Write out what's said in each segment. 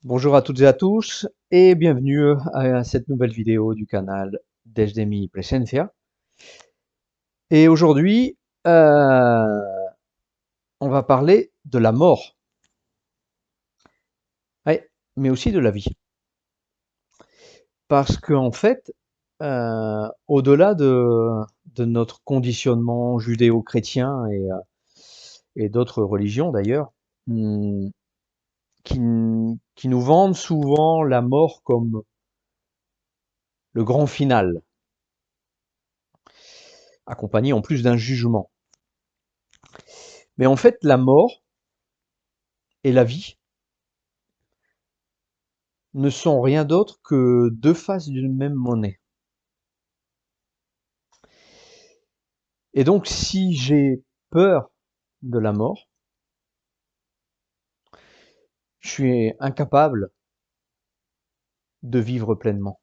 Bonjour à toutes et à tous et bienvenue à cette nouvelle vidéo du canal Desde mi Presencia. Et aujourd'hui, on va parler de la mort, ouais, mais aussi de la vie. Parce qu'en fait, au-delà de notre conditionnement judéo-chrétien et d'autres religions d'ailleurs, hum, qui nous vendent souvent la mort comme le grand final, accompagné en plus d'un jugement. Mais en fait, la mort et la vie ne sont rien d'autre que deux faces d'une même monnaie. Et donc, si j'ai peur de la mort, je suis incapable de vivre pleinement.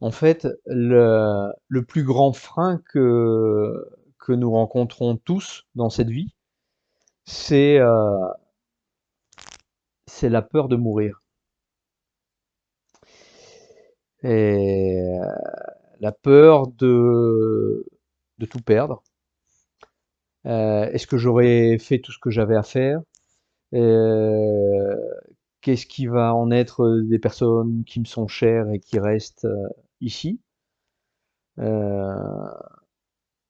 En fait, le plus grand frein que nous rencontrons tous dans cette vie, c'est c'est la peur de mourir. Et la peur de tout perdre. Est-ce que j'aurais fait tout ce que j'avais à faire? Euh, Qu'est-ce qui va en être des personnes qui me sont chères et qui restent ici? Euh,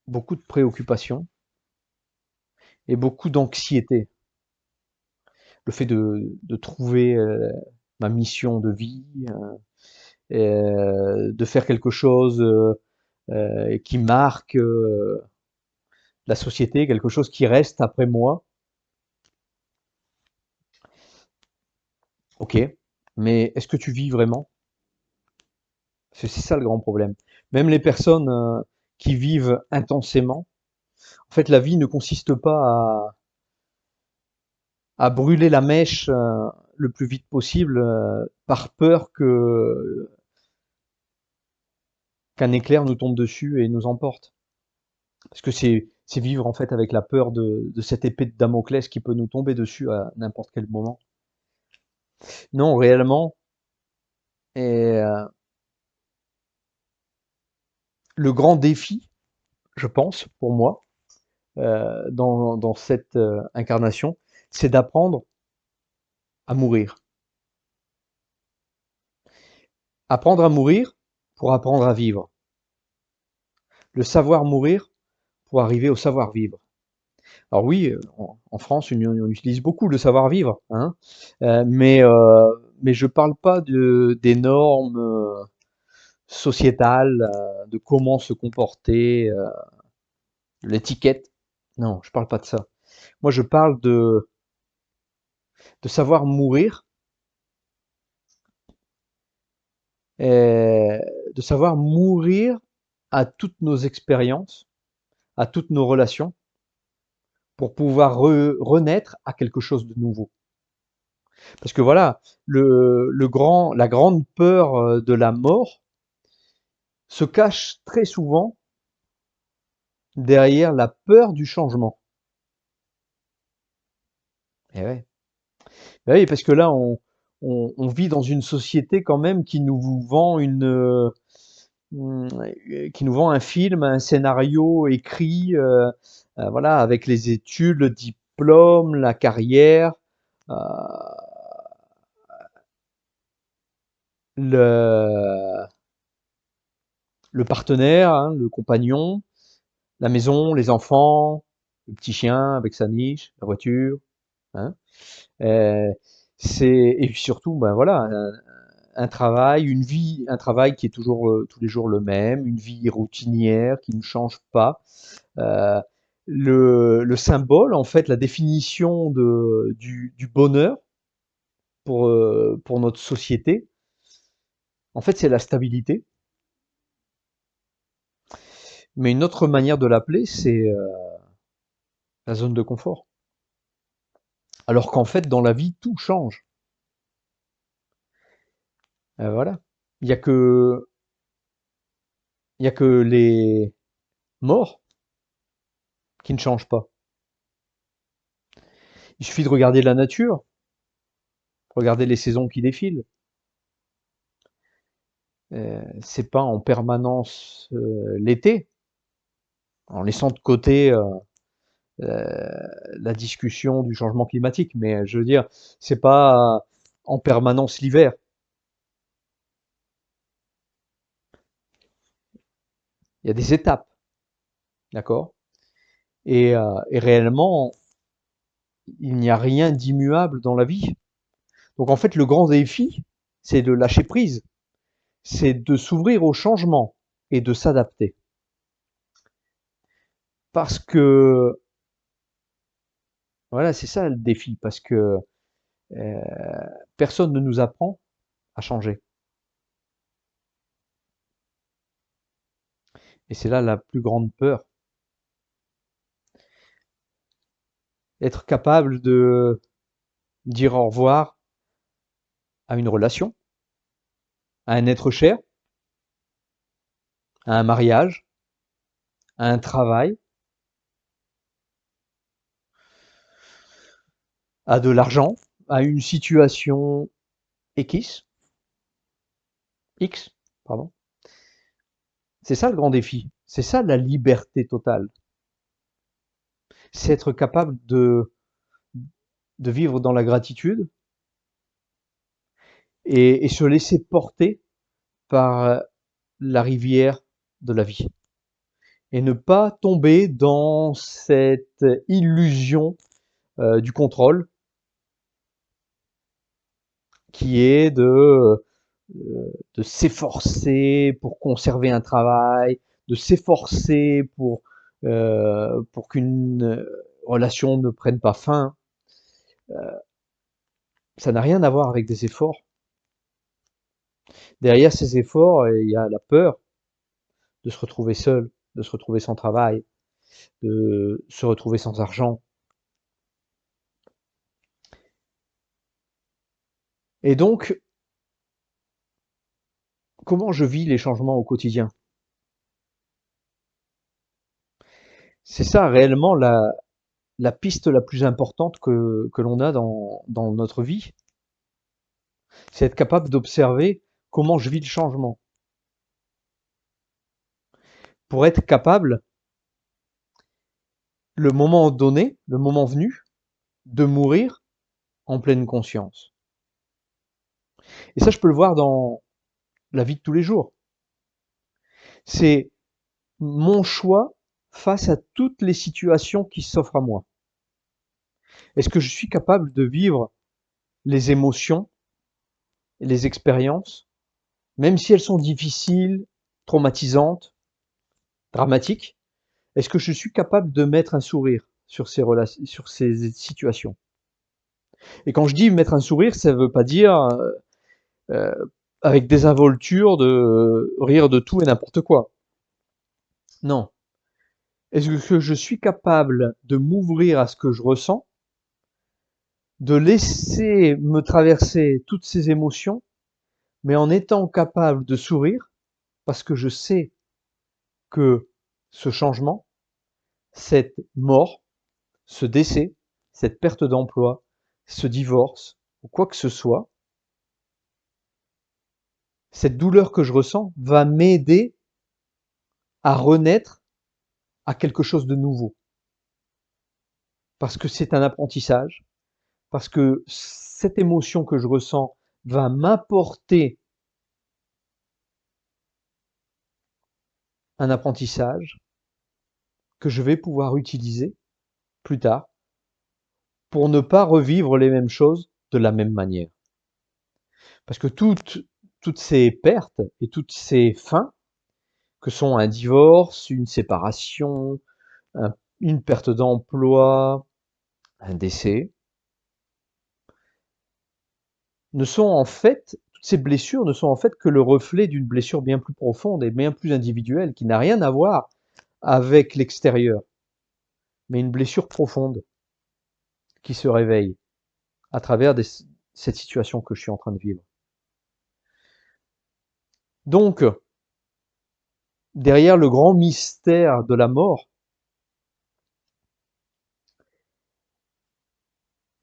Beaucoup de préoccupations et beaucoup d'anxiété. Le fait de trouver ma mission de vie, de faire quelque chose qui marque la société, quelque chose qui reste après moi. Ok, mais est-ce que tu vis vraiment? C'est ça le grand problème. Même les personnes qui vivent intensément, en fait, la vie ne consiste pas à brûler la mèche le plus vite possible par peur que qu'un éclair nous tombe dessus et nous emporte. Parce que c'est vivre en fait avec la peur de cette épée de Damoclès qui peut nous tomber dessus à n'importe quel moment. Non, réellement, et le grand défi, je pense, pour moi, dans cette incarnation, c'est d'apprendre à mourir. Apprendre à mourir pour apprendre à vivre. Le savoir mourir pour arriver au savoir vivre. Alors oui, en France, on utilise beaucoup le savoir-vivre, hein, mais je parle pas des normes sociétales, de comment se comporter, l'étiquette. Non, je parle pas de ça. Moi, je parle de savoir mourir, et de savoir mourir à toutes nos expériences, à toutes nos relations, pour pouvoir renaître à quelque chose de nouveau. Parce que voilà, la grande peur de la mort se cache très souvent derrière la peur du changement. Et ouais. Ben oui, parce que là, on vit dans une société quand même qui nous vend hum, qui nous vend un film, un scénario écrit, voilà, avec les études, le diplôme, la carrière, euh, le, le partenaire, hein, le compagnon, la maison, les enfants, le petit chien avec sa niche, la voiture, hein. Euh, et puis surtout, ben voilà, un travail, une vie, un travail qui est toujours tous les jours le même, une vie routinière qui ne change pas. Euh, le symbole, en fait, la définition du bonheur pour notre société, en fait, c'est la stabilité. Mais une autre manière de l'appeler, c'est la zone de confort. Alors qu'en fait, dans la vie, tout change. Voilà. Il y a que, il y a que les morts qui ne changent pas. Il suffit de regarder la nature, regarder les saisons qui défilent. C'est pas en permanence l'été, en laissant de côté la discussion du changement climatique, mais je veux dire, c'est pas en permanence l'hiver. Il y a des étapes, d'accord? Et réellement, il n'y a rien d'immuable dans la vie. Donc en fait, le grand défi, c'est de lâcher prise, c'est de s'ouvrir au changement et de s'adapter. Parce que, voilà, c'est ça le défi, parce que euh, personne ne nous apprend à changer. Et c'est là la plus grande peur. Être capable de dire au revoir à une relation, à un être cher, à un mariage, à un travail, à de l'argent, à une situation X, X, pardon. C'est ça le grand défi. C'est ça la liberté totale. C'est être capable de vivre dans la gratitude et se laisser porter par la rivière de la vie. Et ne pas tomber dans cette illusion du contrôle qui est de s'efforcer pour conserver un travail, de s'efforcer pour qu'une relation ne prenne pas fin. Ça n'a rien à voir avec des efforts. Derrière ces efforts, il y a la peur de se retrouver seul, de se retrouver sans travail, de se retrouver sans argent. Et donc, comment je vis les changements au quotidien? C'est ça réellement la piste la plus importante que l'on a dans notre vie. C'est être capable d'observer comment je vis le changement. Pour être capable, le moment donné, le moment venu, de mourir en pleine conscience. Et ça, je peux le voir dans la vie de tous les jours. C'est mon choix face à toutes les situations qui s'offrent à moi. Est-ce que je suis capable de vivre les émotions et les expériences, même si elles sont difficiles, traumatisantes, dramatiques? Est-ce que je suis capable de mettre un sourire sur sur ces situations? Et quand je dis mettre un sourire, ça ne veut pas dire euh, avec désinvolture de rire de tout et n'importe quoi. Non. Est-ce que je suis capable de m'ouvrir à ce que je ressens, de laisser me traverser toutes ces émotions, mais en étant capable de sourire, parce que je sais que ce changement, cette mort, ce décès, cette perte d'emploi, ce divorce, ou quoi que ce soit, cette douleur que je ressens va m'aider à renaître à quelque chose de nouveau. Parce que c'est un apprentissage, parce que cette émotion que je ressens va m'apporter un apprentissage que je vais pouvoir utiliser plus tard pour ne pas revivre les mêmes choses de la même manière. Parce que toutes ces pertes et toutes ces fins, que sont un divorce, une séparation, une perte d'emploi, un décès, ne sont en fait, toutes ces blessures ne sont en fait que le reflet d'une blessure bien plus profonde et bien plus individuelle, qui n'a rien à voir avec l'extérieur, mais une blessure profonde qui se réveille à travers cette situation que je suis en train de vivre. Donc, derrière le grand mystère de la mort,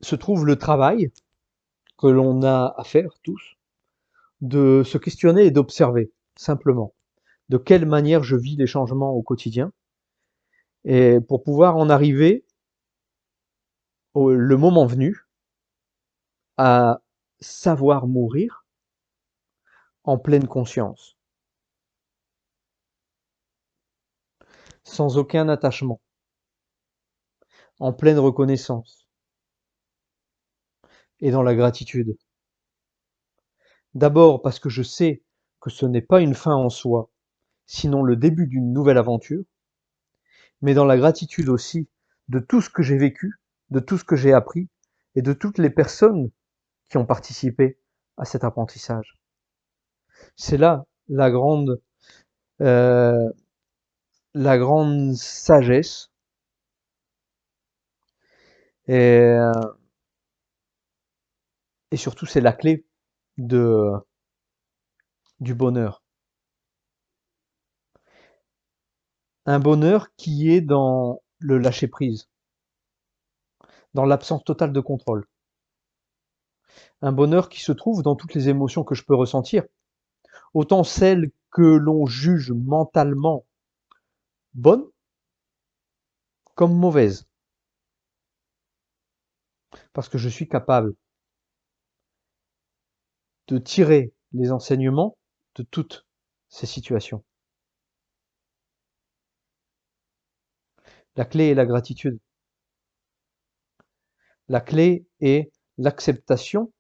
se trouve le travail que l'on a à faire tous, de se questionner et d'observer, simplement, de quelle manière je vis les changements au quotidien, et pour pouvoir en arriver, le moment venu, à savoir mourir en pleine conscience, sans aucun attachement, en pleine reconnaissance et dans la gratitude. D'abord parce que je sais que ce n'est pas une fin en soi, sinon le début d'une nouvelle aventure, mais dans la gratitude aussi de tout ce que j'ai vécu, de tout ce que j'ai appris et de toutes les personnes qui ont participé à cet apprentissage. C'est là euh, la grande sagesse et, et surtout c'est la clé de, du bonheur. Un bonheur qui est dans le lâcher prise, dans l'absence totale de contrôle. Un bonheur qui se trouve dans toutes les émotions que je peux ressentir, autant celles que l'on juge mentalement bonnes comme mauvaises, parce que je suis capable de tirer les enseignements de toutes ces situations. La clé est la gratitude. La clé est l'acceptation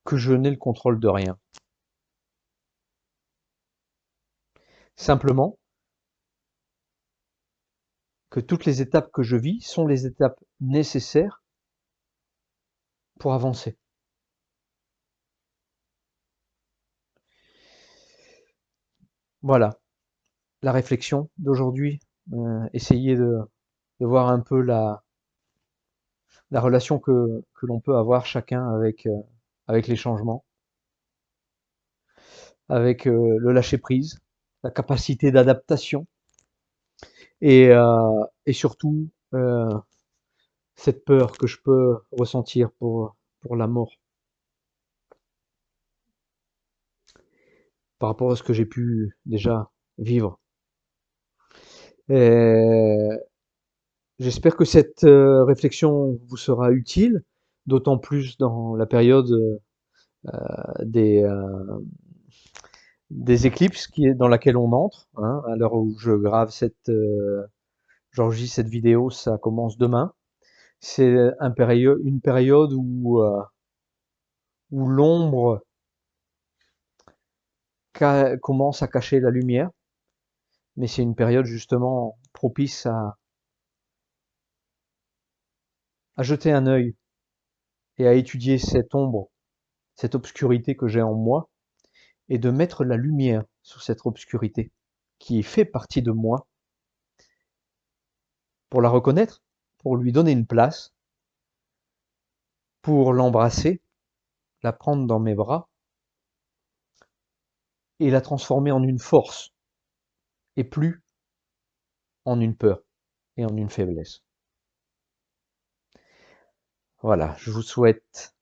que je n'ai le contrôle de rien. Simplement que toutes les étapes que je vis sont les étapes nécessaires pour avancer. Voilà, la réflexion d'aujourd'hui. Essayer de voir un peu la relation que l'on peut avoir chacun avec les changements, avec le lâcher-prise, la capacité d'adaptation et surtout cette peur que je peux ressentir pour la mort par rapport à ce que j'ai pu déjà vivre. Et j'espère que cette réflexion vous sera utile, d'autant plus dans la période des, des éclipses dans laquelle on entre. Hein, à l'heure où je grave j'enregistre cette vidéo, ça commence demain. C'est une période où l'ombre commence à cacher la lumière, mais c'est une période justement propice à jeter un œil et à étudier cette ombre, cette obscurité que j'ai en moi, et de mettre la lumière sur cette obscurité qui fait partie de moi, pour la reconnaître, pour lui donner une place, pour l'embrasser, la prendre dans mes bras et la transformer en une force et plus en une peur et en une faiblesse. Voilà, je vous souhaite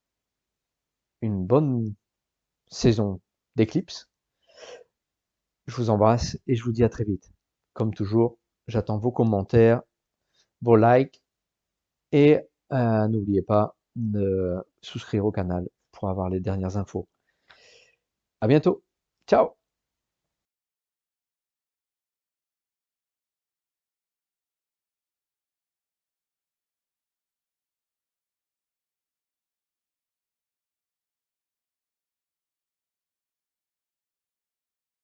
une bonne saison d'éclipse. Je vous embrasse et je vous dis à très vite. Comme toujours, j'attends vos commentaires, vos likes et n'oubliez pas de souscrire au canal pour avoir les dernières infos. À bientôt. Ciao.